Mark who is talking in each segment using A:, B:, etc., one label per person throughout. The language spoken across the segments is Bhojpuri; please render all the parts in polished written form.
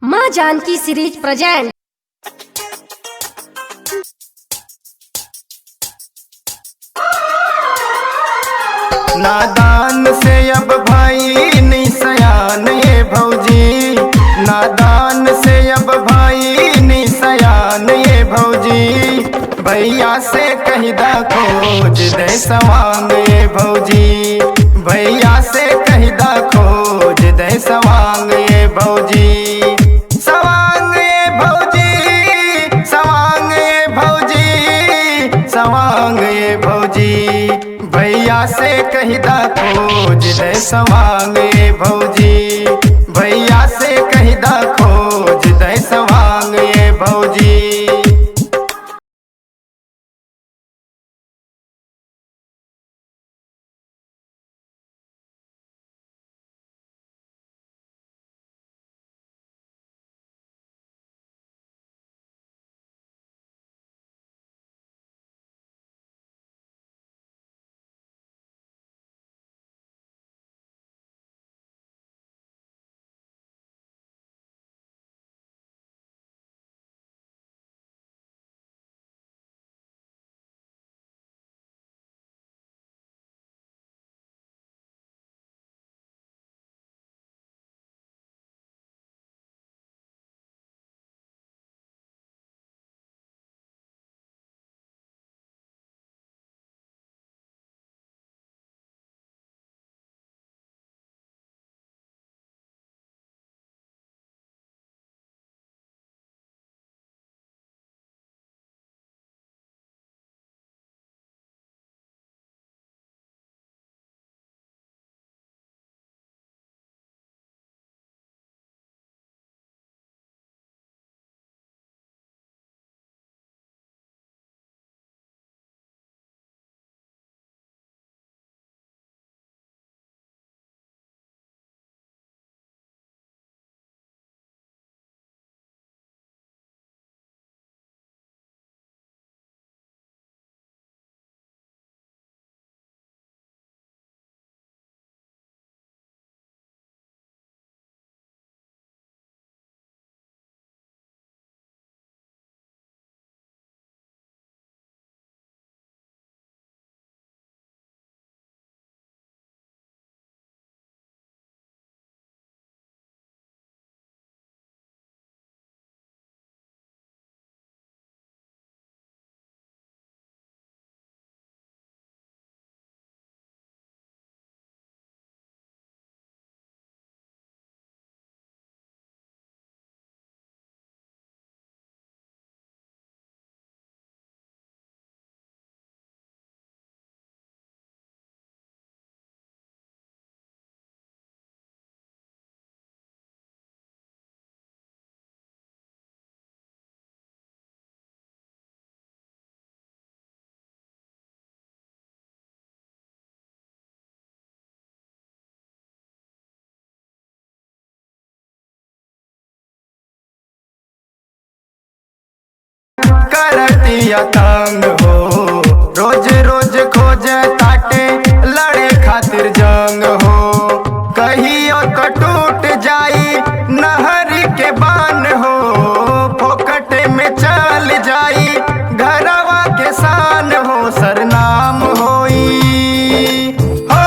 A: माँ जानकी सीरीज प्रेजेंट।
B: नादान से अब भाई नहीं सयान ये भौजी, नादान से अब भाई नहीं सयान ये भौजी। भैया से कही दा खोज दे सवांग ये भौजी, भैया से कही दा खोज दे सवांग ये भौजी। सवांग ये भौजी, सवांग ये भौजी, सवांग ये भौजी। भैया से कही दा खोज दे सवांग ये भौजी, भैया से कही दा खोज दे सवांग ये भौजी। करतिया तंग हो, रोज रोज खोज ताटे लड़े खातिर जंग हो। कहियो तो टूट जाई नहर के बान हो, फोकट में चल जाई घरवा के शान हो। सरनाम होई हो,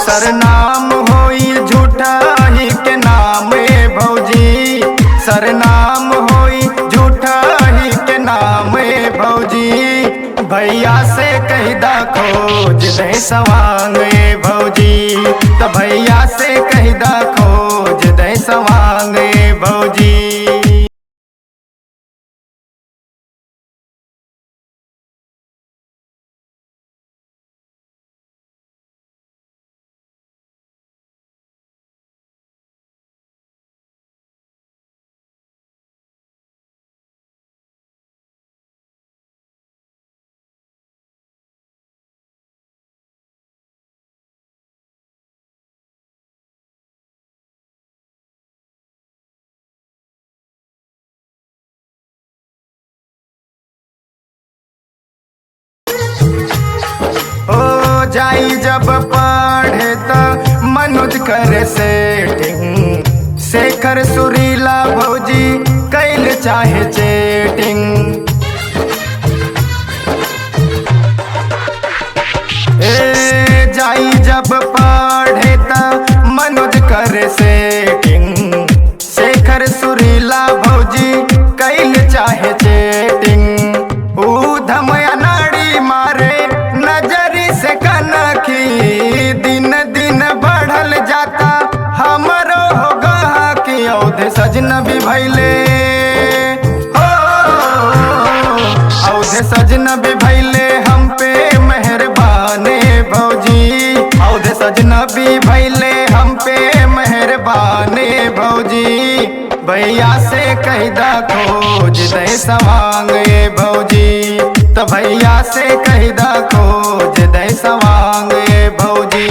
B: सरनाम होई झूठा ही के नाम ए भौजी, सरनाम होई झूठा ही के नाम ए भौजी। भैया से कही दा खोज दे सवांग ए भौजी, तो भैया से कही दा खोज दे सवांग ए भौजी। जाई जब पढ़े त मनुज करे सेटिंग से शेखर सुरीला भौजी कैल चाहे चेटिंग। जाई जब पढ़े त मनोज करे सेटिंग। शेखर सुरीला भौजी कैल चाहे चेटिंग। ऊधम अनाड़ी मारे नजरी से कनखी, दिन दिन बढ़ल जाता हमरो हो गहा कि औधे सजन भी भैले हो, औधे सजन भी भैले हम पे मेहरबाने भौजी, औधे सजन भी भैले हम पे मेहरबाने भौजी। भैया से कह दा खोज दे सवांग ये भौजी, तो भैया से कह दा खोज दे सवांग ये भौजी।